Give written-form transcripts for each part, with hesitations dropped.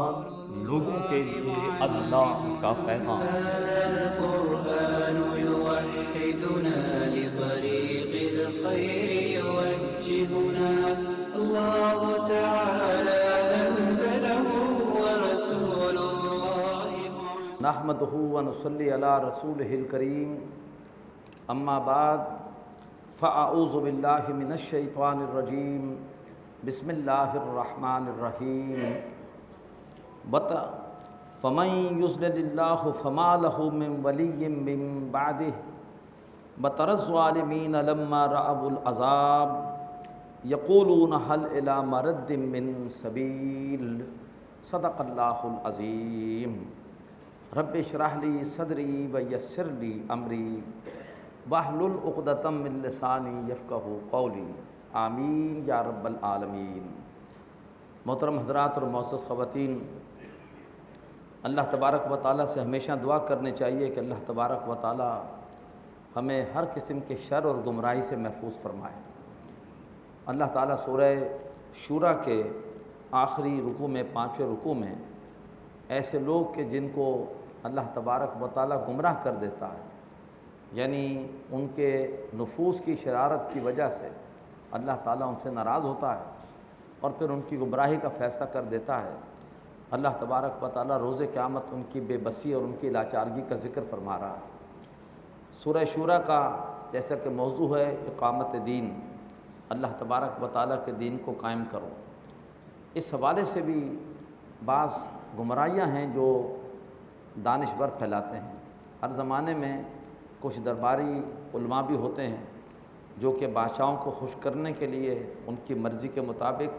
قرآن لوگوں کے لیے اللہ کا پیغام۔ القرآن يوحدنا لطريق الخير يوجهنا الله تعالى أنزله ورسول الله نحمده ونصلي على رسوله الكريم اما بعد فاعوذ باللہ من الشیطان الرجیم بسم اللہ الرحمن الرحیم فمن یضلل اللہ فما له من ولی من بعدہ وتری الظالمین لما رأوا العذاب یقولون هل الی مرد من سبیل صدق اللہ العظیم۔ رب اشرح لی صدری ویسر لی امری واحلل عقدۃ من لسانی یفقہوا قولی، آمین یا رب العالمین۔ محترم حضرات اور معزز خواتین، اللہ تبارک و تعالیٰ سے ہمیشہ دعا کرنی چاہیے کہ اللہ تبارک و تعالیٰ ہمیں ہر قسم کے شر اور گمراہی سے محفوظ فرمائے۔ اللہ تعالیٰ سورہ شورى کے آخری رکوع میں، 5ویں رکوع میں، ایسے لوگ کہ جن کو اللہ تبارک و تعالیٰ گمراہ کر دیتا ہے، یعنی ان کے نفوس کی شرارت کی وجہ سے اللہ تعالیٰ ان سے ناراض ہوتا ہے اور پھر ان کی گمراہی کا فیصلہ کر دیتا ہے۔ اللہ تبارک و تعالیٰ روز قیامت ان کی بے بسی اور ان کی لاچارگی کا ذکر فرما رہا ہے۔ سورہ شورى کا جیسا کہ موضوع ہے اقامت دین، اللہ تبارک و تعالیٰ کے دین کو قائم کرو۔ اس حوالے سے بھی بعض گمراہیاں ہیں جو دانشور پھیلاتے ہیں۔ ہر زمانے میں کچھ درباری علماء بھی ہوتے ہیں جو کہ بادشاہوں کو خوش کرنے کے لیے ان کی مرضی کے مطابق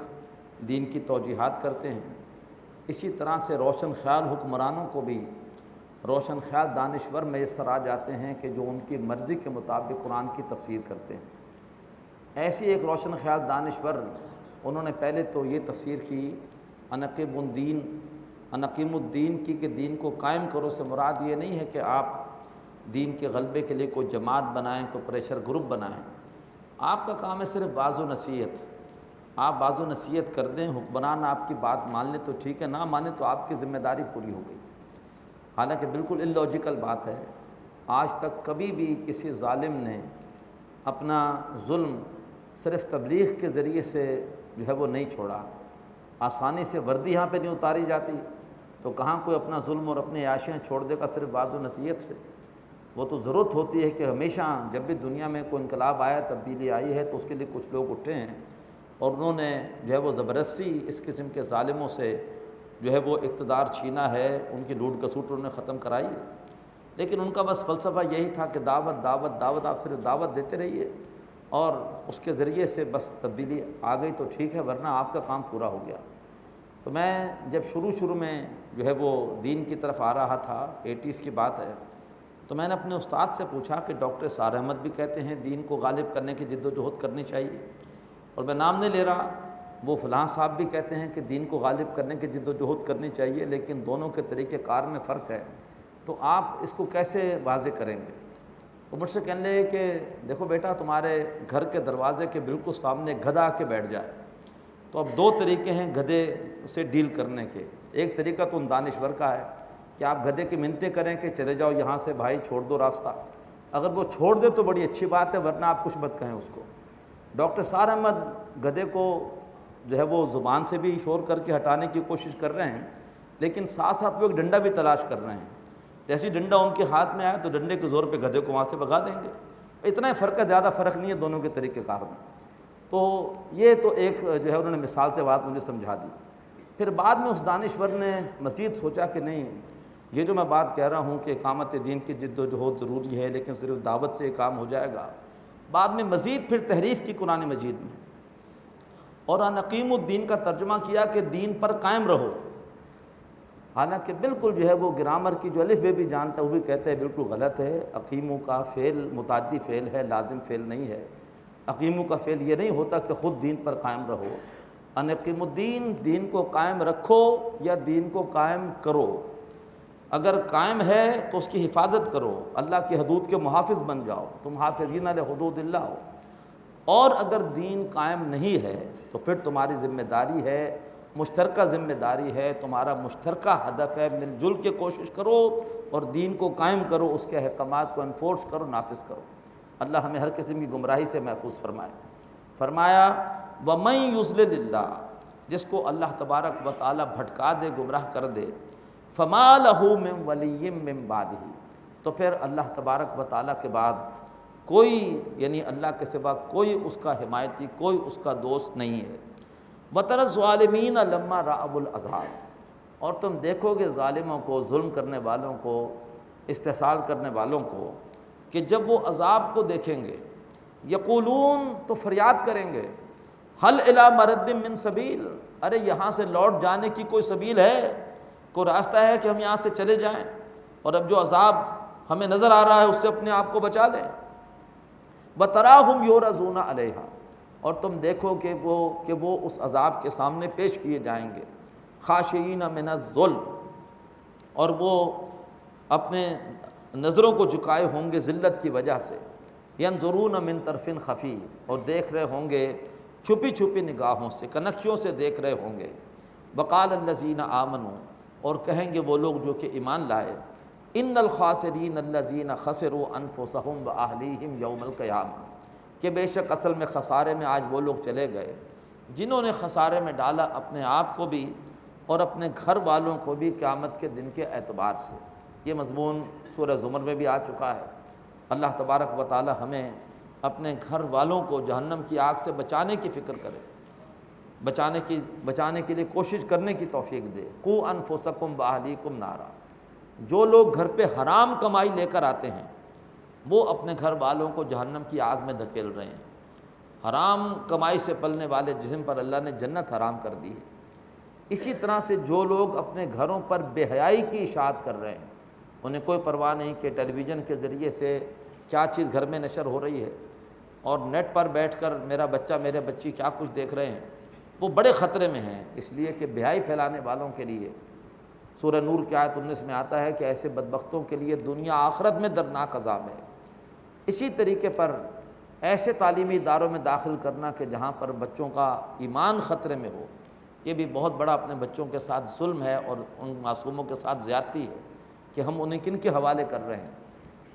دین کی توجیہات کرتے ہیں۔ اسی طرح سے روشن خیال حکمرانوں کو بھی روشن خیال دانشور میسر آ جاتے ہیں کہ جو ان کی مرضی کے مطابق قرآن کی تفسیر کرتے ہیں۔ ایسی ایک روشن خیال دانشور، انہوں نے پہلے تو یہ تفسیر کی انقیم الدین کی کہ دین کو قائم کرو سے مراد یہ نہیں ہے کہ آپ دین کے غلبے کے لیے کوئی جماعت بنائیں، کوئی پریشر گروپ بنائیں۔ آپ کا کام ہے صرف واعظ و نصیحت۔ آپ واعظ و نصیحت کر دیں، حکمران آپ کی بات مان لیں تو ٹھیک ہے، نہ مانے تو آپ کی ذمہ داری پوری ہو گئی۔ حالانکہ بالکل اللاجیکل بات ہے، آج تک کبھی بھی کسی ظالم نے اپنا ظلم صرف تبلیغ کے ذریعے سے جو ہے وہ نہیں چھوڑا۔ آسانی سے وردی یہاں پہ نہیں اتاری جاتی تو کہاں کوئی اپنا ظلم اور اپنی عیاشیاں چھوڑ دے گا صرف واعظ و نصیحت سے؟ وہ تو ضرورت ہوتی ہے کہ ہمیشہ جب بھی دنیا میں کوئی انقلاب آیا، تبدیلی آئی ہے، تو اس کے لیے کچھ لوگ اٹھے ہیں اور انہوں نے جو ہے وہ زبردستی اس قسم کے ظالموں سے جو ہے وہ اقتدار چھینا ہے، ان کی لوٹ کسوٹ انہوں نے ختم کرائی ہے۔ لیکن ان کا بس فلسفہ یہی تھا کہ دعوت دعوت دعوت، آپ صرف دعوت دیتے رہیے اور اس کے ذریعے سے بس تبدیلی آ گئی تو ٹھیک ہے، ورنہ آپ کا کام پورا ہو گیا۔ تو میں جب شروع میں جو ہے وہ دین کی طرف آ رہا تھا، 80s کی بات ہے، تو میں نے اپنے استاد سے پوچھا کہ ڈاکٹر سار احمد بھی کہتے ہیں دین کو غالب کرنے کی جد و جہد کرنی چاہیے، اور میں نام نہیں لے رہا، وہ فلاں صاحب بھی کہتے ہیں کہ دین کو غالب کرنے کی جد و جہد کرنی چاہیے، لیکن دونوں کے طریقہ کار میں فرق ہے، تو آپ اس کو کیسے واضح کریں گے؟ تو مجھ سے کہنے لگے کہ دیکھو بیٹا، تمہارے گھر کے دروازے کے بالکل سامنے گدھا آ کے بیٹھ جائے تو اب دو طریقے ہیں گدھے سے ڈیل کرنے کے۔ ایک طریقہ تو ان دانشور کا ہے کہ آپ گدھے کی منتیں کریں کہ چلے جاؤ یہاں سے بھائی، چھوڑ دو راستہ۔ اگر وہ چھوڑ دے تو بڑی اچھی بات ہے، ورنہ آپ کچھ مت کہیں اس کو۔ ڈاکٹر سار احمد گدھے کو جو ہے وہ زبان سے بھی شور کر کے ہٹانے کی کوشش کر رہے ہیں، لیکن ساتھ ساتھ وہ ایک ڈنڈا بھی تلاش کر رہے ہیں۔ جیسے ڈنڈا ان کے ہاتھ میں آئے تو ڈنڈے کے زور پہ گدھے کو وہاں سے بھگا دیں گے۔ اتنا ہی فرق ہے، زیادہ فرق نہیں ہے دونوں کے طریقہ کار میں۔ تو یہ تو ایک جو ہے انہوں نے مثال سے بات مجھے سمجھا دی۔ پھر بعد میں اس دانشور نے مزید سوچا کہ نہیں، یہ جو میں بات کہہ رہا ہوں کہ اقامت دین کی جد و جہد ضروری ہے، لیکن صرف دعوت سے یہ کام ہو جائے گا۔ بعد میں مزید پھر تحریف کی قرآن مجید میں، اور انقیم الدین کا ترجمہ کیا کہ دین پر قائم رہو۔ حالانکہ بالکل جو ہے وہ گرامر کی جو الف بے بھی جانتا ہے وہ بھی کہتے ہیں بالکل غلط ہے۔ اقیمو کا فعل متعدی فعل ہے، لازم فعل نہیں ہے۔ اقیمو کا فعل یہ نہیں ہوتا کہ خود دین پر قائم رہو۔ انقیم الدین، دین کو قائم رکھو یا دین کو قائم کرو۔ اگر قائم ہے تو اس کی حفاظت کرو، اللہ کی حدود کے محافظ بن جاؤ، تم حافظین لحدود اللہ ہو۔ اور اگر دین قائم نہیں ہے تو پھر تمہاری ذمہ داری ہے مشترکہ ذمہ داری ہے، تمہارا مشترکہ ہدف ہے، مل جل کے کوشش کرو اور دین کو قائم کرو، اس کے احکامات کو انفورس کرو، نافذ کرو۔ اللہ ہمیں ہر قسم کی گمراہی سے محفوظ فرمائے۔ فرمایا وَمَن يُضْلِلِ اللَّهُ، جس کو اللہ تبارک و تعالیٰ بھٹکا دے، گمراہ کر دے، فَمَا لَهُ مِن وَلِيٍّ مِّن بَعْدِهِ، تو پھر اللہ تبارک و تعالیٰ کے بعد کوئی، یعنی اللہ کے سوا کوئی اس کا حمایتی، کوئی اس کا دوست نہیں ہے۔ وَتَرَى الظَّالِمِينَ لَمَّا رَأَوُا الْعَذَابَ، اور تم دیکھو گے ظالموں کو، ظلم کرنے والوں کو، استحصال کرنے والوں کو، کہ جب وہ عذاب کو دیکھیں گے، یقولون، تو فریاد کریں گے، حل الی مرد من سبیل، ارے یہاں سے لوٹ جانے کی کوئی سبیل ہے، کوئی راستہ ہے کہ ہم یہاں سے چلے جائیں اور اب جو عذاب ہمیں نظر آ رہا ہے اس سے اپنے آپ کو بچا لیں۔ وَتَرَاهُمْ يُعْرَضُونَ عَلَيْهَا، اور تم دیکھو کہ وہ اس عذاب کے سامنے پیش کیے جائیں گے، خاشعین من الذل، اور وہ اپنے نظروں کو جھکائے ہوں گے ذلت کی وجہ سے، ینظرون من طرف خفی، اور دیکھ رہے ہوں گے چھپی چھپی نگاہوں سے، کنکھیوں سے دیکھ رہے ہوں گے۔ وقال الذین آمنوا، اور کہیں گے وہ لوگ جو کہ ایمان لائے، ان الخاسرین الذین خسروا انفسهم واہلیہم یوم القیامہ، کہ بے شک اصل میں خسارے میں آج وہ لوگ چلے گئے جنہوں نے خسارے میں ڈالا اپنے آپ کو بھی اور اپنے گھر والوں کو بھی قیامت کے دن کے اعتبار سے۔ یہ مضمون سورہ زمر میں بھی آ چکا ہے۔ اللہ تبارک و تعالی ہمیں اپنے گھر والوں کو جہنم کی آگ سے بچانے کی فکر کرے، بچانے کے لیے کوشش کرنے کی توفیق دے۔ قوا انفسکم واہلیکم نارا، جو لوگ گھر پہ حرام کمائی لے کر آتے ہیں وہ اپنے گھر والوں کو جہنم کی آگ میں دھکیل رہے ہیں۔ حرام کمائی سے پلنے والے جسم پر اللہ نے جنت حرام کر دی ہے۔ اسی طرح سے جو لوگ اپنے گھروں پر بے حیائی کی اشاعت کر رہے ہیں، انہیں کوئی پرواہ نہیں کہ ٹیلی ویژن کے ذریعے سے کیا چیز گھر میں نشر ہو رہی ہے اور نیٹ پر بیٹھ کر میرا بچہ میرے بچی کیا کچھ دیکھ رہے ہیں، وہ بڑے خطرے میں ہیں، اس لیے کہ بے حیائی پھیلانے والوں کے لیے سورہ نور کی آیت 19 میں آتا ہے کہ ایسے بدبختوں کے لیے دنیا آخرت میں دردناک عذاب ہے۔ اسی طریقے پر ایسے تعلیمی اداروں میں داخل کرنا کہ جہاں پر بچوں کا ایمان خطرے میں ہو، یہ بھی بہت بڑا اپنے بچوں کے ساتھ ظلم ہے اور ان معصوموں کے ساتھ زیادتی ہے کہ ہم انہیں کن کے حوالے کر رہے ہیں۔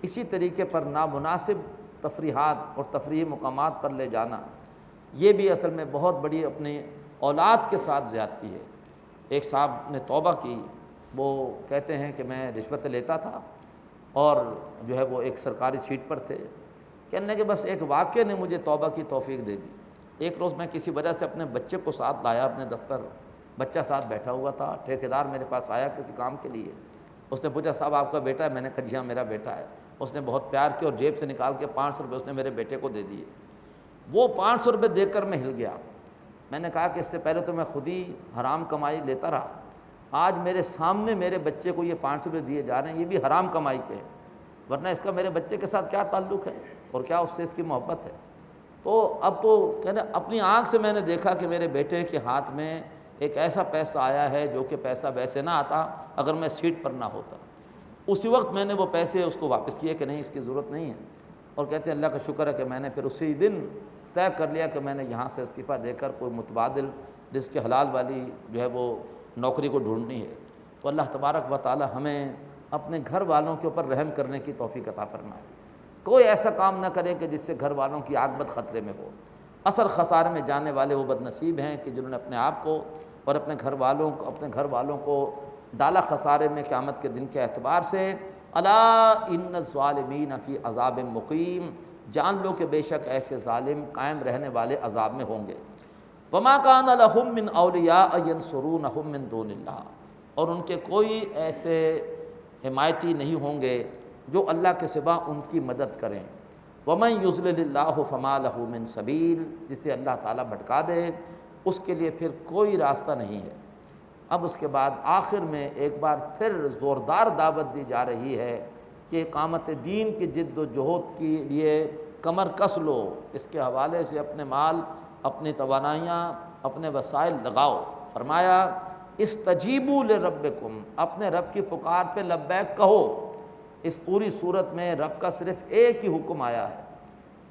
اسی طریقے پر نامناسب تفریحات اور تفریحی مقامات پر لے جانا، یہ بھی اصل میں بہت بڑی اپنی اولاد کے ساتھ زیادتی ہے۔ ایک صاحب نے توبہ کی، وہ کہتے ہیں کہ میں رشوت لیتا تھا اور جو ہے وہ ایک سرکاری سیٹ پر تھے، کہنے کہ بس ایک واقعے نے مجھے توبہ کی توفیق دے دی۔ ایک روز میں کسی وجہ سے اپنے بچے کو ساتھ لایا اپنے دفتر، بچہ ساتھ بیٹھا ہوا تھا، ٹھیکیدار میرے پاس آیا کسی کام کے لیے، اس نے پوچھا صاحب آپ کا بیٹا ہے؟ میں نے کہا جی ہاں میرا بیٹا ہے۔ اس نے بہت پیار کیا اور جیب سے نکال کے 500 روپے اس نے میرے بیٹے کو دے دیے۔ وہ 500 روپے دیکھ کر میں ہل گیا۔ میں نے کہا کہ اس سے پہلے تو میں خود ہی حرام کمائی لیتا رہا، آج میرے سامنے میرے بچے کو یہ 500 روپے دیے جا رہے ہیں، یہ بھی حرام کمائی کے ہیں، ورنہ اس کا میرے بچے کے ساتھ کیا تعلق ہے اور کیا اس سے اس کی محبت ہے۔ تو اب تو کہنا اپنی آنکھ سے میں نے دیکھا کہ میرے بیٹے کے ہاتھ میں ایک ایسا پیسہ آیا ہے جو کہ پیسہ ویسے نہ آتا اگر میں سیٹ پر نہ ہوتا۔ اسی وقت میں نے وہ پیسے اس کو واپس کیے کہ نہیں اس کی ضرورت نہیں ہے، اور کہتے ہیں اللہ کا شکر ہے کہ میں نے پھر اسی دن طے کر لیا کہ میں نے یہاں سے استعفیٰ دے کر کوئی متبادل جس کے حلال والی جو ہے وہ نوکری کو ڈھونڈنی ہے۔ تو اللہ تبارک و تعالی ہمیں اپنے گھر والوں کے اوپر رحم کرنے کی توفیق عطا فرمائے۔ کوئی ایسا کام نہ کرے کہ جس سے گھر والوں کی عاقبت خطرے میں ہو۔ اصل خسارے میں جانے والے وہ بد نصیب ہیں کہ جنہوں نے اپنے آپ کو اور اپنے گھر والوں کو ڈالا خسارے میں قیامت کے دن کے اعتبار سے۔ الا ان الظالمین فی عذاب مقیم، جان لو کہ بے شک ایسے ظالم قائم رہنے والے عذاب میں ہوں گے۔ وما کان لہم من اولیاء ینصرونہم من دون اللہ، اور ان کے کوئی ایسے حمایتی نہیں ہوں گے جو اللہ کے سوا ان کی مدد کریں۔ ومن یضلل اللہ فما لہ من سبیل، جسے اللہ تعالیٰ بھٹکا دے اس کے لیے پھر کوئی راستہ نہیں ہے۔ اب اس کے بعد آخر میں ایک بار پھر زوردار دعوت دی جا رہی ہے کہ اقامت دین کی جد و جہد کے لیے کمر کس لو، اس کے حوالے سے اپنے مال، اپنی توانائیاں، اپنے وسائل لگاؤ۔ فرمایا استجیبوا لربکم، اپنے رب کی پکار پہ لبیک کہو۔ اس پوری صورت میں رب کا صرف ایک ہی حکم آیا ہے،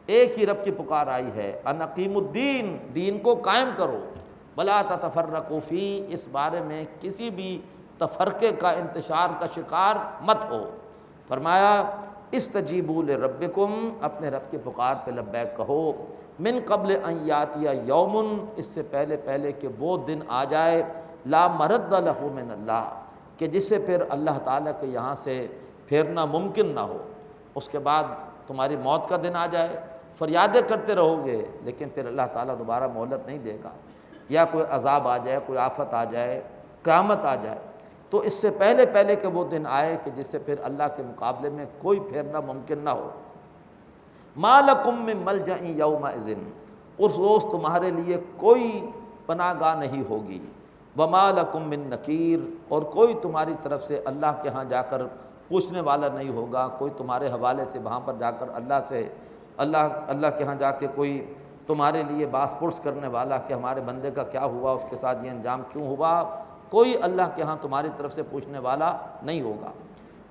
ایک ہی رب کی پکار آئی ہے، ان اقیموا الدین، دین کو قائم کرو۔ ولا تتفرقوا فی، اس بارے میں کسی بھی تفرقے کا، انتشار کا شکار مت ہو۔ فرمایا استجیبوا لربکم، اپنے رب کی پکار پہ لبیک کہو، من قبل ان یاتی یوم، اس سے پہلے کہ وہ دن آ جائے، لا مرد لہ من اللہ، کہ جسے پھر اللہ تعالیٰ کے یہاں سے پھیرنا ممکن نہ ہو۔ اس کے بعد تمہاری موت کا دن آ جائے، فریادیں کرتے رہو گے لیکن پھر اللہ تعالیٰ دوبارہ مہلت نہیں دے گا، یا کوئی عذاب آ جائے، کوئی آفت آ جائے، قیامت آ جائے، تو اس سے پہلے کہ وہ دن آئے کہ جس سے پھر اللہ کے مقابلے میں کوئی پھیرنا ممکن نہ ہو۔ ما لکم من ملجأ یومئذ، اس روز تمہارے لیے کوئی پناہ گاہ نہیں ہوگی، وما لکم من نکیر، اور کوئی تمہاری طرف سے اللہ کے ہاں جا کر پوچھنے والا نہیں ہوگا، کوئی تمہارے حوالے سے وہاں پر جا کر اللہ کے ہاں جا کے کوئی تمہارے لیے باس پرس کرنے والا کہ ہمارے بندے کا کیا ہوا، اس کے ساتھ یہ انجام کیوں ہوا، کوئی اللہ کے ہاں تمہاری طرف سے پوچھنے والا نہیں ہوگا۔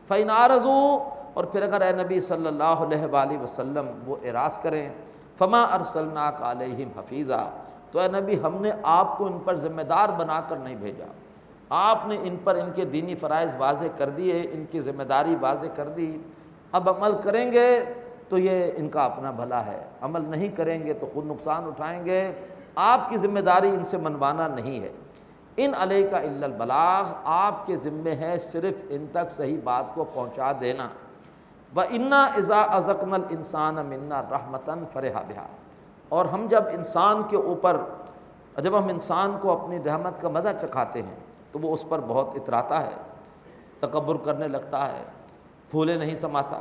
فَإِنْ أَعْرَضُوا، اور پھر اگر اے نبی صلی اللہ علیہ وآلہ وسلم وہ اعراض کریں، فَمَا أَرْسَلْنَاكَ عَلَيْهِمْ حَفِيظًا، تو اے نبی ہم نے آپ کو ان پر ذمہ دار بنا کر نہیں بھیجا، آپ نے ان پر ان کے دینی فرائض واضح کر دیے، ان کی ذمہ داری واضح کر دی، اب عمل کریں گے تو یہ ان کا اپنا بھلا ہے، عمل نہیں کریں گے تو خود نقصان اٹھائیں گے، آپ کی ذمہ داری ان سے منوانا نہیں ہے۔ ان علیک الا البلاغ، آپ کے ذمے ہے صرف ان تک صحیح بات کو پہنچا دینا۔ وَإِنَّا إِذَا أَذَقْنَا الْإِنسَانَ مِنَّا رَحْمَةً فَرِحَ بِهَا، اور ہم جب انسان کو اپنی رحمت کا مزہ چکھاتے ہیں تو وہ اس پر بہت اتراتا ہے، تکبر کرنے لگتا ہے، پھولے نہیں سماتا۔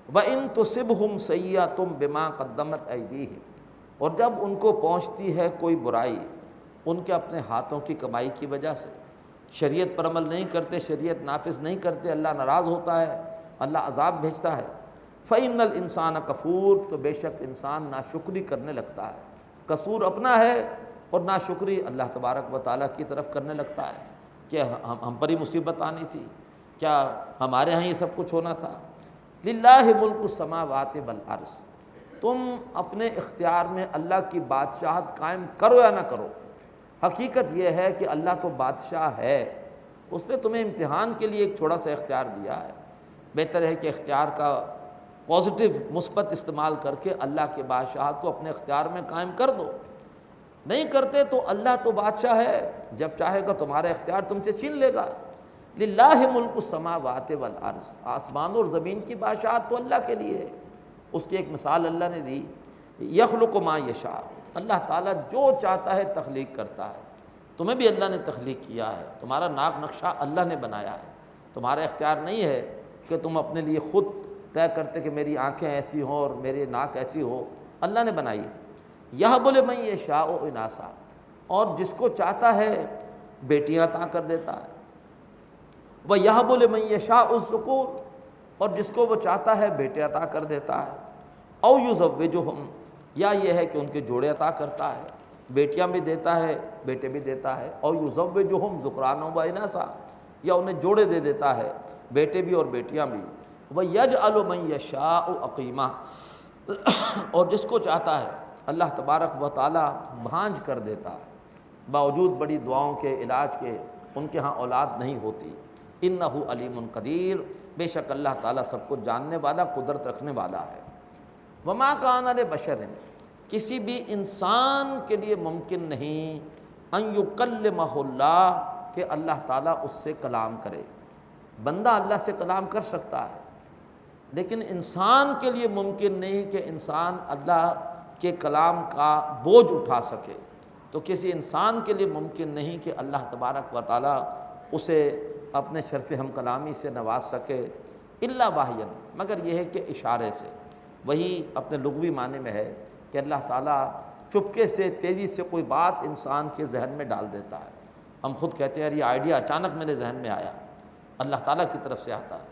وَإِن تُصِبْهُمْ سَيِّئَةٌ بِمَا قَدَّمَتْ أَيْدِيهِمْ، اور جب ان کو پہنچتی ہے کوئی برائی ان کے اپنے ہاتھوں کی کمائی کی وجہ سے، شریعت پر عمل نہیں کرتے، شریعت نافذ نہیں کرتے، اللہ ناراض ہوتا ہے، اللہ عذاب بھیجتا ہے۔ فَإِنَّ الْإِنسَانَ كَفُورٌ، تو بے شک انسان ناشکری کرنے لگتا ہے، قصور اپنا ہے اور ناشکری اللہ تبارک و تعالیٰ کی طرف کرنے لگتا ہے کہ ہم پر ہی مصیبت آنی تھی، کیا ہمارے ہاں یہ سب کچھ ہونا تھا۔ لِلَّهِ مُلْكُ السَّمَاوَاتِ وَالْأَرْضِ، تم اپنے اختیار میں اللہ کی بادشاہت قائم کرو یا نہ کرو، حقیقت یہ ہے کہ اللہ تو بادشاہ ہے، اس نے تمہیں امتحان کے لیے ایک چھوٹا سا اختیار دیا ہے، بہتر ہے کہ اختیار کا پازیٹیو مثبت استعمال کر کے اللہ کے بادشاہت کو اپنے اختیار میں قائم کر دو۔ نہیں کرتے تو اللہ تو بادشاہ ہے، جب چاہے گا تمہارا اختیار تم سے چھین لے گا۔ للہ ملک السماوات والارض، آسمان اور زمین کی بادشاہت تو اللہ کے لیے ہے۔ اس کی ایک مثال اللہ نے دی، یخلق ما یشاء، اللہ تعالیٰ جو چاہتا ہے تخلیق کرتا ہے، تمہیں بھی اللہ نے تخلیق کیا ہے، تمہارا ناک نقشہ اللہ نے بنایا ہے، تمہارا اختیار نہیں ہے کہ تم اپنے لیے خود طے کرتے کہ میری آنکھیں ایسی ہوں اور میری ناک ایسی ہو، اللہ نے بنائی ہے۔ یہب لمن یشاء اناثا، اور جس کو چاہتا ہے بیٹیاں عطا کر دیتا ہے، وَيَهَبُ لِمَن يَشَاءُ الذُّكُورَ، اور جس کو وہ چاہتا ہے بیٹے عطا کر دیتا ہے، اَوْ يُزَوِّجُهُمْ، یا یہ ہے کہ ان کے جوڑے عطا کرتا ہے، بیٹیاں بھی دیتا ہے بیٹے بھی دیتا ہے، اَوْ يُزَوِّجُهُمْ ذُكْرَانًا وَإِنَاثًا، یا انہیں جوڑے دے دیتا ہے، بیٹے بھی اور بیٹیاں بھی۔ وَيَجْعَلُ مَن يَشَاءُ عَقِيمًا، اور جس کو چاہتا ہے اللہ تبارک و تعالیٰ بھانج کر دیتا ہے، باوجود بڑی دعاؤں کے علاج کے ان کے ہاں اولاد نہیں ہوتی۔ انہ علیم قدیر، بے شک اللہ تعالیٰ سب کو جاننے والا، قدرت رکھنے والا ہے۔ وما کان لبشر، کسی بھی انسان کے لیے ممکن نہیں ان یکلمہ اللہ، کہ اللہ تعالیٰ اس سے کلام کرے۔ بندہ اللہ سے کلام کر سکتا ہے، لیکن انسان کے لیے ممکن نہیں کہ انسان اللہ کے کلام کا بوجھ اٹھا سکے۔ تو کسی انسان کے لیے ممکن نہیں کہ اللہ تبارک و تعالیٰ اسے اپنے شرف ہم کلامی سے نواز سکے، الا واحیا، مگر یہ ہے کہ اشارے سے۔ وہی اپنے لغوی معنی میں ہے کہ اللہ تعالیٰ چپکے سے تیزی سے کوئی بات انسان کے ذہن میں ڈال دیتا ہے۔ ہم خود کہتے ہیں یار یہ آئیڈیا اچانک میرے ذہن میں آیا، اللہ تعالیٰ کی طرف سے آتا ہے۔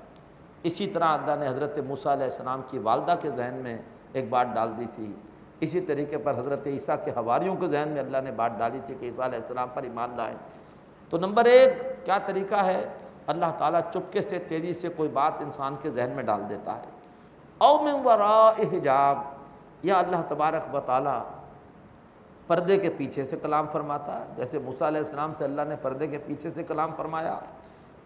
اسی طرح اللہ نے حضرت موسیٰ علیہ السلام کی والدہ کے ذہن میں ایک بات ڈال دی تھی، اسی طریقے پر حضرت عیسیٰ کے حواریوں کے ذہن میں اللہ نے بات ڈالی تھی کہ عیسیٰ علیہ السلام پر ایمان لائیں۔ تو نمبر ایک کیا طریقہ ہے، اللہ تعالیٰ چپکے سے تیزی سے کوئی بات انسان کے ذہن میں ڈال دیتا ہے، او من وراء حجاب، یا اللہ تبارک و تعالیٰ پردے کے پیچھے سے کلام فرماتا ہے، جیسے موسیٰ علیہ السلام سے اللہ نے پردے کے پیچھے سے کلام فرمایا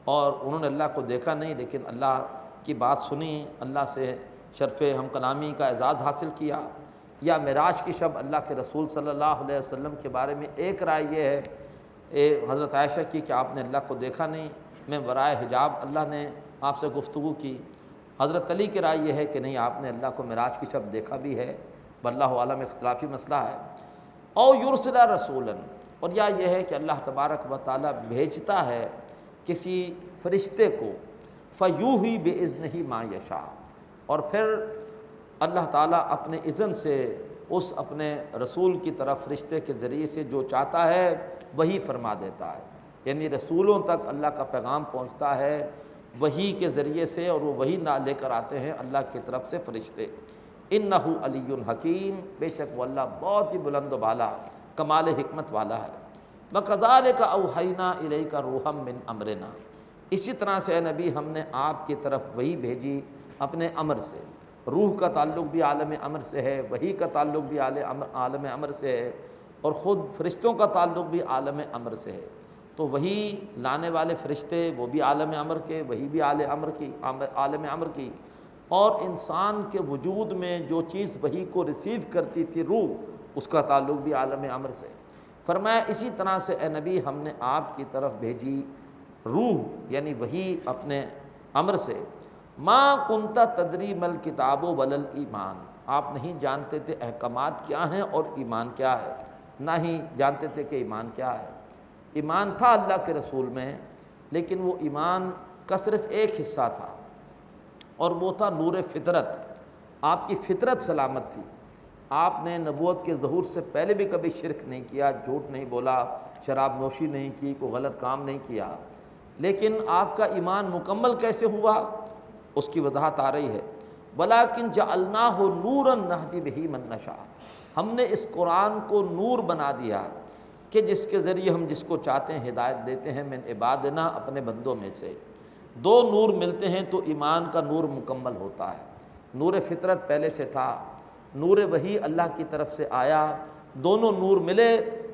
اور انہوں نے اللہ کو دیکھا نہیں، لیکن اللہ کی بات سنی، اللہ سے شرف ہم کلامی کا اعزاز حاصل کیا۔ یا معراج کی شب اللہ کے رسول صلی اللہ علیہ وسلم کے بارے میں ایک رائے یہ ہے حضرت عائشہ کی کہ آپ نے اللہ کو دیکھا نہیں، میں ورائے حجاب اللہ نے آپ سے گفتگو کی۔ حضرت علی کی رائے یہ ہے کہ نہیں، آپ نے اللہ کو معراج کی شب دیکھا بھی ہے، واللہ عالم اختلافی مسئلہ ہے۔ او یرسل رسولا، اور یا یہ ہے کہ اللہ تبارک و تعالیٰ بھیجتا ہے کسی فرشتے کو، فیوحی بِإِذْنِهِ مَا یشاء، اور پھر اللہ تعالیٰ اپنے اذن سے اس اپنے رسول کی طرف فرشتے کے ذریعے سے جو چاہتا ہے وہی فرما دیتا ہے، یعنی رسولوں تک اللہ کا پیغام پہنچتا ہے وحی کے ذریعے سے، اور وہ وحی نہ لے کر آتے ہیں اللہ کی طرف سے فرشتے۔ انہ علی حکیم، بے شک وہ اللہ بہت ہی بلند و بالا کمال حکمت والا ہے۔ وَكَذَلِكَ أَوْحَيْنَا إِلَيْكَ رُوحًا مِّنْ أَمْرِنَا، اسی طرح سے اے نبی ہم نے آپ کی طرف وحی بھیجی اپنے امر سے۔ روح کا تعلق بھی عالم امر سے ہے، وحی کا تعلق بھی عالم امر سے ہے، اور خود فرشتوں کا تعلق بھی عالم امر سے ہے۔ تو وحی لانے والے فرشتے وہ بھی عالم امر کے، وحی بھی عالم امر کی، اور انسان کے وجود میں جو چیز وحی کو ریسیو کرتی تھی روح، اس کا تعلق بھی عالم امر سے۔ فرمایا اسی طرح سے اے نبی ہم نے آپ کی طرف بھیجی روح یعنی وحی اپنے امر سے۔ ما کنت تدری مل کتاب ولل ایمان، آپ نہیں جانتے تھے احکامات کیا ہیں اور ایمان کیا ہے، نہ ہی جانتے تھے کہ ایمان کیا ہے۔ ایمان تھا اللہ کے رسول میں، لیکن وہ ایمان کا صرف ایک حصہ تھا، اور وہ تھا نور فطرت۔ آپ کی فطرت سلامت تھی، آپ نے نبوت کے ظہور سے پہلے بھی کبھی شرک نہیں کیا، جھوٹ نہیں بولا، شراب نوشی نہیں کی، کوئی غلط کام نہیں کیا، لیکن آپ کا ایمان مکمل کیسے ہوا اس کی وضاحت آ رہی ہے۔ وَلَٰكِن جَعَلْنَاهُ نُورًا نَهْدِي بِهِ مَن نَّشَاءُ، ہم نے اس قرآن کو نور بنا دیا کہ جس کے ذریعے ہم جس کو چاہتے ہیں ہدایت دیتے ہیں، من عبادنا، اپنے بندوں میں سے۔ دو نور ملتے ہیں تو ایمان کا نور مکمل ہوتا ہے۔ نور فطرت پہلے سے تھا، نور وحی اللہ کی طرف سے آیا، دونوں نور ملے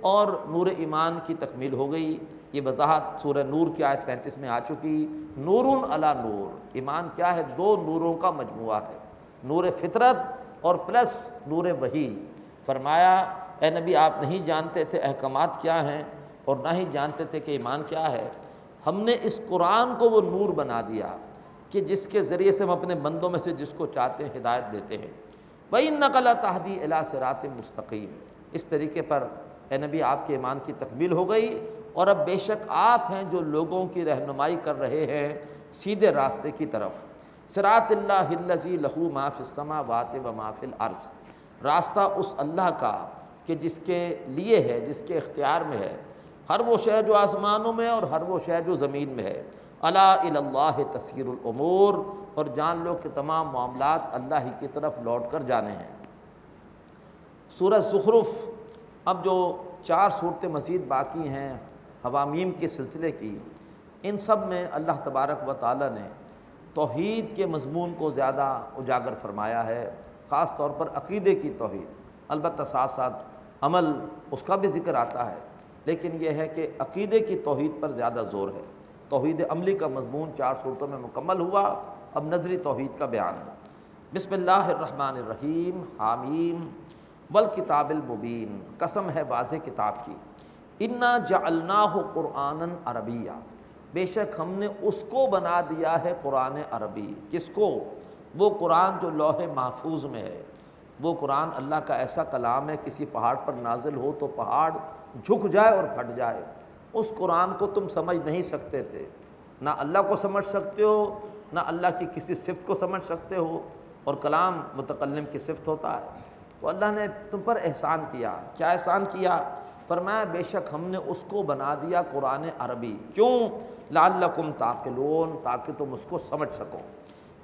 اور نور ایمان کی تکمیل ہو گئی۔ یہ وضاحت سورہ نور کی آیت 35 میں آ چکی۔ نور علی نور، ایمان کیا ہے؟ دو نوروں کا مجموعہ ہے، نور فطرت اور پلس نور وحی۔ فرمایا اے نبی آپ نہیں جانتے تھے احکامات کیا ہیں اور نہ ہی جانتے تھے کہ ایمان کیا ہے، ہم نے اس قرآن کو وہ نور بنا دیا کہ جس کے ذریعے سے ہم اپنے بندوں میں سے جس کو چاہتے ہیں ہدایت دیتے ہیں۔ وَإِنَّكَ لَتَهْدِي إِلَىٰ صِرَاطٍ مُسْتَقِيمٍ، اس طریقے پر اے نبی آپ کے ایمان کی تکمیل ہو گئی، اور اب بے شک آپ ہیں جو لوگوں کی رہنمائی کر رہے ہیں سیدھے راستے کی طرف۔ صراط اللہ الذی لہ ما فی السماوات و ما فی الارض، راستہ اس اللہ کا کہ جس کے لیے ہے، جس کے اختیار میں ہے ہر وہ شے جو آسمانوں میں اور ہر وہ شے جو زمین میں ہے۔ الا الی اللہ تسیر الامور، اور جان لو کہ تمام معاملات اللہ ہی کی طرف لوٹ کر جانے ہیں۔ سورہ زخرف، اب جو 4 صورتیں مزید باقی ہیں حوامیم کے سلسلے کی، ان سب میں اللہ تبارک و تعالی نے توحید کے مضمون کو زیادہ اجاگر فرمایا ہے، خاص طور پر عقیدے کی توحید، البتہ ساتھ ساتھ عمل اس کا بھی ذکر آتا ہے، لیکن یہ ہے کہ عقیدے کی توحید پر زیادہ زور ہے۔ توحید عملی کا مضمون 4 صورتوں میں مکمل ہوا، اب نظری توحید کا بیان ہے۔ بسم اللہ الرحمن الرحیم، حامیم والکتاب المبین، قسم ہے واضح کتاب کی۔ انا جعلناہ قرآنا عربیا، بے شک ہم نے اس کو بنا دیا ہے قرآن عربی۔ کس کو؟ وہ قرآن جو لوح محفوظ میں ہے۔ وہ قرآن اللہ کا ایسا کلام ہے، کسی پہاڑ پر نازل ہو تو پہاڑ جھک جائے اور پھٹ جائے۔ اس قرآن کو تم سمجھ نہیں سکتے تھے، نہ اللہ کو سمجھ سکتے ہو، نہ اللہ کی کسی صفت کو سمجھ سکتے ہو، اور کلام متکلم کی صفت ہوتا ہے۔ تو اللہ نے تم پر احسان کیا۔ کیا احسان کیا؟ فرمایا بے شک ہم نے اس کو بنا دیا قرآن عربی۔ کیوں؟ لعلکم تعقلون، تاکہ تم اس کو سمجھ سکو۔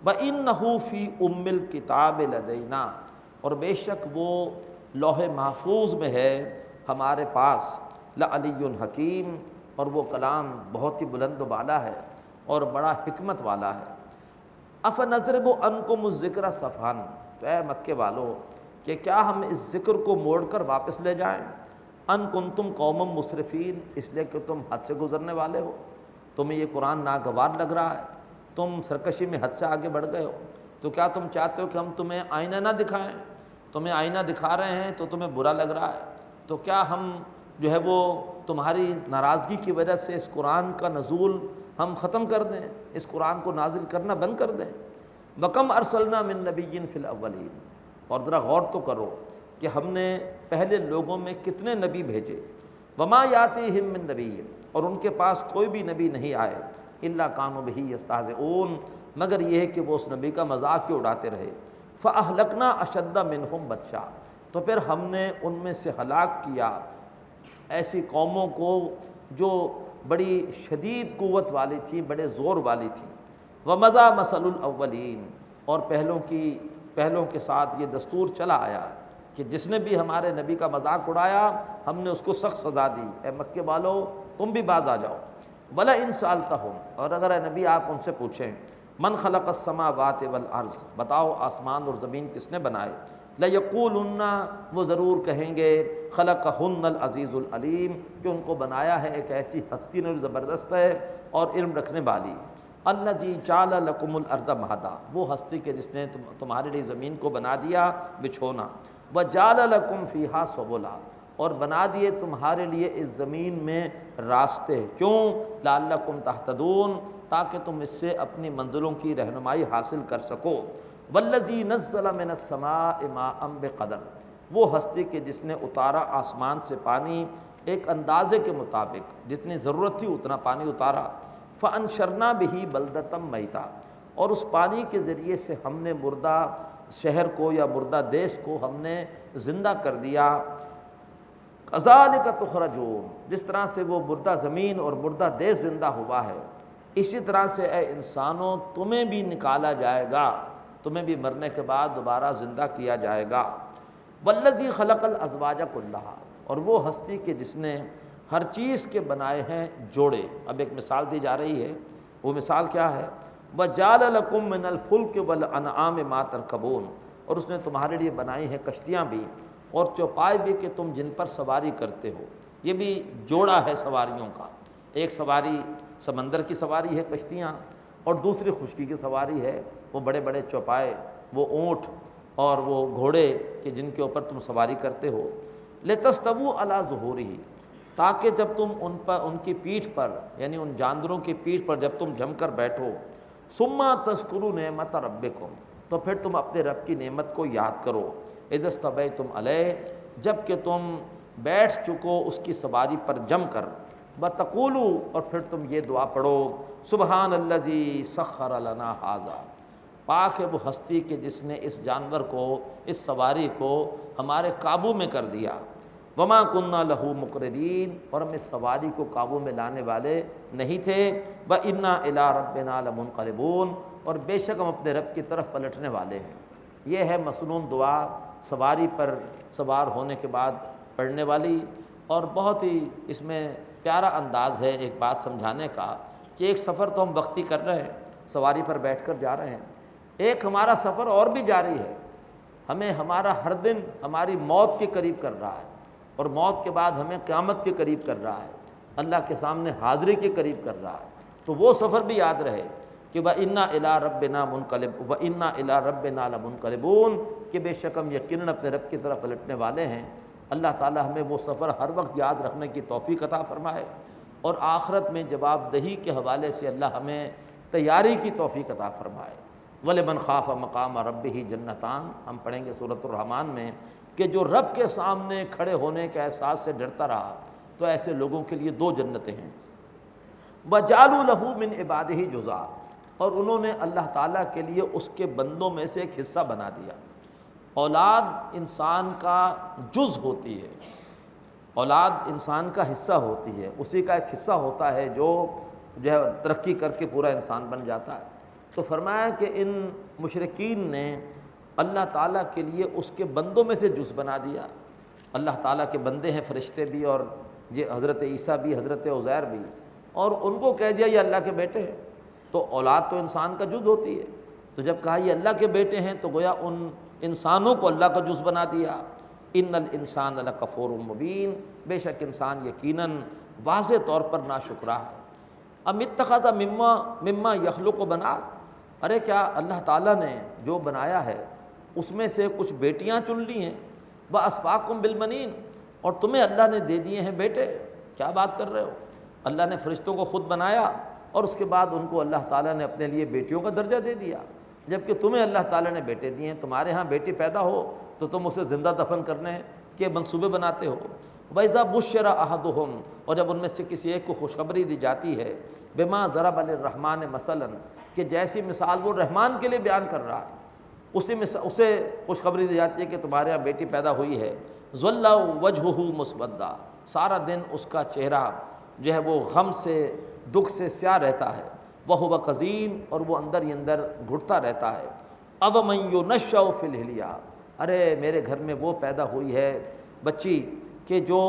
وَإِنَّهُ فِي أُمِّ الْكِتَابِ لَدَيْنَا، اور بے شک وہ لوح محفوظ میں ہے ہمارے پاس، لَعَلِيٌّ حکیم، اور وہ کلام بہت ہی بلند و بالا ہے اور بڑا حکمت والا ہے۔ أَفَنَضْرِبُ عَنْكُمُ الذِّكْرَ صَفْحًا، تو اے مکے والو کہ کیا ہم اس ذکر کو موڑ کر واپس لے جائیں؟ ان کنتم قوم مسرفین، اس لیے کہ تم حد سے گزرنے والے ہو، تمہیں یہ قرآن ناگوار لگ رہا ہے، تم سرکشی میں حد سے آگے بڑھ گئے ہو، تو کیا تم چاہتے ہو کہ ہم تمہیں آئینہ نہ دکھائیں؟ تمہیں آئینہ دکھا رہے ہیں تو تمہیں برا لگ رہا ہے، تو کیا ہم جو ہے وہ تمہاری ناراضگی کی وجہ سے اس قرآن کا نزول ہم ختم کر دیں، اس قرآن کو نازل کرنا بند کر دیں؟ وَكَمْ أَرْسَلْنَا مِن نَبِيٍّ فِي الْأَوَّلِينَ، اور ذرا غور تو کرو کہ ہم نے پہلے لوگوں میں کتنے نبی بھیجے، وَمَا يَأْتِيهِم مِّن نَبِيٍّ، اور ان کے پاس کوئی بھی نبی نہیں آئے، إِلَّا كَانُوا بِهِ يَسْتَهْزِئُونَ، مگر یہ ہے کہ وہ اس نبی کا مذاق کیوں اڑاتے رہے۔ فَأَهْلَكْنَا أَشَدَّ مِنْهُمْ بَطْشًا، تو پھر ہم نے ان میں سے ہلاک کیا ایسی قوموں کو جو بڑی شدید قوت والی تھیں، بڑے زور والی تھیں۔ وَمَضَىٰ مَثَلُ الْأَوَّلِينَ، اور پہلوں کے ساتھ یہ دستور چلا آیا کہ جس نے بھی ہمارے نبی کا مذاق اڑایا ہم نے اس کو سخت سزا دی، اے مکے والو تم بھی باز آ جاؤ۔ وَلَئِن سَأَلْتَهُمْ، اور اگر اے نبی آپ ان سے پوچھیں من خلق السماوات والارض، بتاؤ آسمان اور زمین کس نے بنائے، لَيَقُولُنَّ، وہ ضرور کہیں گے خلقہن العزیز العلیم، کہ ان کو بنایا ہے ایک ایسی ہستی نے جو زبردست ہے اور علم رکھنے والی، الذی جعل لکم الارض مہدا، وہ ہستی کے جس نے تمہارے لیے زمین کو بنا دیا بچھونا، وجعل لکم فیہا سبلا، اور بنا دیے تمہارے لیے اس زمین میں راستے، کیوں؟ لعلکم تہتدون، تاکہ تم اس سے اپنی منزلوں کی رہنمائی حاصل کر سکو۔ والذی نزل من السماء ماء بقدر، وہ ہستی کہ جس نے اتارا آسمان سے پانی ایک اندازے کے مطابق، جتنی ضرورت تھی اتنا پانی اتارا، فانشرنا بہ بلدۃ میتا، اور اس پانی کے ذریعے سے ہم نے مردہ شہر کو یا مردہ دیش کو ہم نے زندہ کر دیا۔ کذالک تخرجون، جس طرح سے وہ مردہ زمین اور مردہ دیش زندہ ہوا ہے، اسی طرح سے اے انسانوں تمہیں بھی نکالا جائے گا، تمہیں بھی مرنے کے بعد دوبارہ زندہ کیا جائے گا۔ والذی خلق الازواج کلھا، اور وہ ہستی کہ جس نے ہر چیز کے بنائے ہیں جوڑے۔ اب ایک مثال دی جا رہی ہے، وہ مثال کیا ہے؟ وَجَعَلَ لَكُم مِّنَ الْفُلْكِ وَالْأَنْعَامِ مَا تَرْكَبُونَ، اور اس نے تمہارے لیے بنائی ہیں کشتیاں بھی اور چوپائے بھی کہ تم جن پر سواری کرتے ہو۔ یہ بھی جوڑا ہے سواریوں کا، ایک سواری سمندر کی سواری ہے کشتیاں، اور دوسری خشکی کی سواری ہے وہ بڑے بڑے چوپائے، وہ اونٹ اور وہ گھوڑے کہ جن کے اوپر تم سواری کرتے ہو۔ لِتَسْتَوُوا عَلَىٰ ظُهُورِهِ، تاکہ جب تم ان کی پیٹھ پر، یعنی ان جانوروں کی پیٹھ پر جب تم جم کر بیٹھو، ثُمَّ تَذْكُرُوا نِعْمَتَ رَبِّكُمْ، تو پھر تم اپنے رب کی نعمت کو یاد کرو، اِذَا اسْتَوَيْتُمْ عَلَيْهِ، جب کہ تم بیٹھ چکو اس کی سواری پر جم کر، وَتَقُولُوا، اور پھر تم یہ دعا پڑھو، سبحان الذی سخر لنا ھذا، پاک ہے وہ ہستی کہ جس نے اس جانور کو، اس سواری کو ہمارے قابو میں کر دیا، وما کننا لہو مقرنین، اور ہم اس سواری کو قابو میں لانے والے نہیں تھے، وَإِنَّا إِلَىٰ رَبِّنَا لَمُنْقَلِبُونَ، اور بے شک ہم اپنے رب کی طرف پلٹنے والے ہیں۔ یہ ہے مصنون دعا سواری پر سوار ہونے کے بعد پڑھنے والی، اور بہت ہی اس میں پیارا انداز ہے ایک بات سمجھانے کا کہ ایک سفر تو ہم وقتی کر رہے ہیں، سواری پر بیٹھ کر جا رہے ہیں، ایک ہمارا سفر اور بھی جاری ہے، ہمیں ہمارا ہر دن ہماری موت کے قریب کر رہا ہے، اور موت کے بعد ہمیں قیامت کے قریب کر رہا ہے، اللہ کے سامنے حاضری کے قریب کر رہا ہے۔ تو وہ سفر بھی یاد رہے کہ وَإِنَّا إِلَىٰ رَبِّنَا وَإِنَّا إِلَىٰ رَبِّنَا لَمُنْقَلِبُونَ، کہ بے شک ہم یقیناً اپنے رب کی طرف پلٹنے والے ہیں۔ اللہ تعالی ہمیں وہ سفر ہر وقت یاد رکھنے کی توفیق عطا فرمائے، اور آخرت میں جواب دہی کے حوالے سے اللہ ہمیں تیاری کی توفیق عطا فرمائے۔ وَلِمَنْ خَافَ مَقَامَ رَبِّهِ جَنَّتَانِ، ہم پڑھیں گے سورۃ الرحمن میں کہ جو رب کے سامنے کھڑے ہونے کے احساس سے ڈرتا رہا تو ایسے لوگوں کے لیے دو جنتیں ہیں۔ وَجَعَلُوا لَهُ مِنْ عِبَادِهِ جُزْءًا، اور انہوں نے اللہ تعالیٰ کے لیے اس کے بندوں میں سے ایک حصہ بنا دیا۔ اولاد انسان کا جز ہوتی ہے، اولاد انسان کا حصہ ہوتی ہے، اسی کا ایک حصہ ہوتا ہے جو ہے ترقی کر کے پورا انسان بن جاتا ہے۔ تو فرمایا کہ ان مشرکین نے اللہ تعالیٰ کے لیے اس کے بندوں میں سے جز بنا دیا۔ اللہ تعالیٰ کے بندے ہیں فرشتے بھی، اور یہ حضرت عیسیٰ بھی، حضرت عزیر بھی، اور ان کو کہہ دیا یہ اللہ کے بیٹے ہیں۔ تو اولاد تو انسان کا جز ہوتی ہے، تو جب کہا یہ اللہ کے بیٹے ہیں تو گویا ان انسانوں کو اللہ کا جز بنا دیا۔ ان الانسان لکفور مبین، بے شک انسان یقیناً واضح طور پر ناشکرا ہے۔ ام اتخذ مما یخلق بنات، ارے کیا اللہ تعالیٰ نے جو بنایا ہے اس میں سے کچھ بیٹیاں چن لی ہیں، وَأَصْفَاكُمْ بِالْبَنِينَ، اور تمہیں اللہ نے دے دیے ہیں بیٹے۔ کیا بات کر رہے ہو؟ اللہ نے فرشتوں کو خود بنایا اور اس کے بعد ان کو اللہ تعالیٰ نے اپنے لیے بیٹیوں کا درجہ دے دیا، جبکہ تمہیں اللہ تعالیٰ نے بیٹے دیے ہیں۔ تمہارے ہاں بیٹی پیدا ہو تو تم اسے زندہ دفن کرنے کے منصوبے بناتے ہو۔ وَإِذَا بُشِّرَ أَحَدُهُمْ، اور جب ان میں سے کسی ایک کو خوشخبری دی جاتی ہے، بِمَا ضَرَبَ لِلرَّحْمَٰنِ مَثَلًا، کہ جیسی مثال وہ رحمان کے لیے بیان کر رہا ہے، اسے خوشخبری دی جاتی ہے کہ تمہارے یہاں بیٹی پیدا ہوئی ہے، ظَلَّ وَجْهُهُ مُسْوَدًّا، سارا دن اس کا چہرہ جو ہے وہ غم سے دکھ سے سیاہ رہتا ہے، وَهُوَ قَزِيمٌ، اور وہ اندر ہی اندر گھٹتا رہتا ہے۔ أَوَمَن يُنَشَّأُ فِي الْحِلْيَةِ، ارے میرے گھر میں وہ پیدا ہوئی ہے بچی کہ جو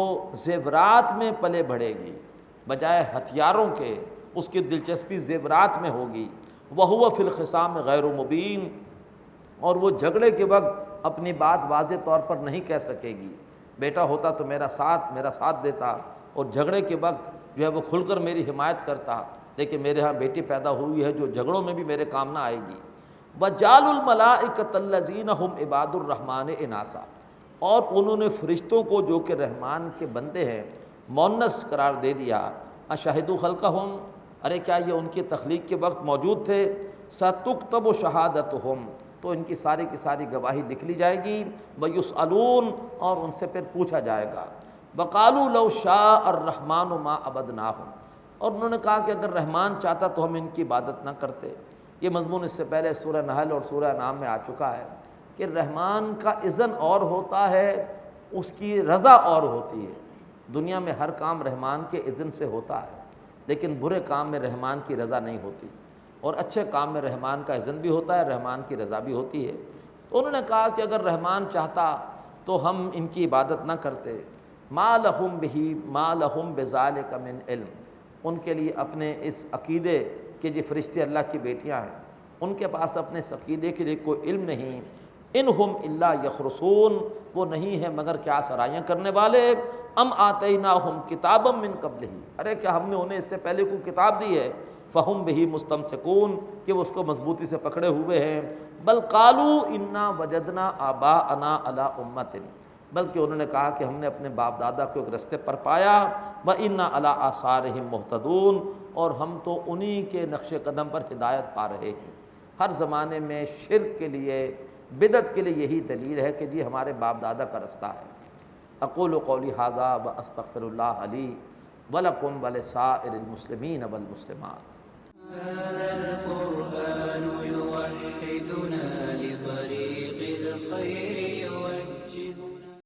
زیورات میں پلے بڑھے گی، بجائے ہتھیاروں کے اس کی دلچسپی زیورات میں ہوگی۔ وَهُوَ فِي الْخِصَامِ غَيْرُ مُبِينٍ، اور وہ جھگڑے کے وقت اپنی بات واضح طور پر نہیں کہہ سکے گی۔ بیٹا ہوتا تو میرا ساتھ دیتا اور جھگڑے کے وقت جو ہے وہ کھل کر میری حمایت کرتا، لیکن میرے ہاں بیٹی پیدا ہوئی ہے جو جھگڑوں میں بھی میرے کام نہ آئے گی۔ وَجَعَلُوا الْمَلَائِكَةَ الَّذِينَ هُمْ عِبَادُ الرَّحْمَٰنِ إِنَاثًا، اور انہوں نے فرشتوں کو جو کہ رحمان کے بندے ہیں مؤنث قرار دے دیا۔ أَشَهِدُوا خَلْقَهُمْ، ارے کیا یہ ان کی تخلیق کے وقت موجود تھے؟ سَتُكْتَبُ شَهَادَتُهُمْ، تو ان کی ساری گواہی لکھ لی جائے گی۔ وَيُسْأَلُونَ، اور ان سے پھر پوچھا جائے گا۔ وَقَالُوا لَوْ شَاءَ الرَّحْمَٰنُ مَا عَبَدْنَاهُمْ، اور انہوں نے کہا کہ اگر رحمان چاہتا تو ہم ان کی عبادت نہ کرتے۔ یہ مضمون اس سے پہلے سورہ نحل اور سورہ انعام میں آ چکا ہے کہ رحمان کا اذن اور ہوتا ہے، اس کی رضا اور ہوتی ہے۔ دنیا میں ہر کام رحمان کے اذن سے ہوتا ہے، لیکن برے کام میں رحمان کی رضا نہیں ہوتی، اور اچھے کام میں رحمان کا اذن بھی ہوتا ہے، رحمان کی رضا بھی ہوتی ہے۔ تو انہوں نے کہا کہ اگر رحمان چاہتا تو ہم ان کی عبادت نہ کرتے۔ ما لہم بذالک من علم، ان کے لیے اپنے اس عقیدے کہ یہ فرشتے اللہ کی بیٹیاں ہیں، ان کے پاس اپنے اس عقیدے کے لیے کوئی علم نہیں۔ انہم الا یخرصون، وہ نہیں ہے مگر کیا سرائیاں کرنے والے۔ ام آتیناہم کتابا من قبلہ، ارے کیا ہم نے انہیں اس سے پہلے کوئی کتاب دی ہے؟ فہم بہ مستمسکون، کہ وہ اس کو مضبوطی سے پکڑے ہوئے ہیں۔ بل قالوا انا وجدنا آباءنا علی امۃ، بلکہ انہوں نے کہا کہ ہم نے اپنے باپ دادا کو ایک رستے پر پایا۔ وَإِنَّا عَلَىٰ آثَارِهِمْ مُهْتَدُونَ، اور ہم تو انہی کے نقش قدم پر ہدایت پا رہے ہیں۔ ہر زمانے میں شرک کے لیے، بدعت کے لیے یہی دلیل ہے کہ جی ہمارے باپ دادا کا رستہ ہے۔ اقول قولی ھذا واستغفر اللہ لی ولکم ولسائر المسلمین والمسلمات۔ هذا القرآن يوحدنا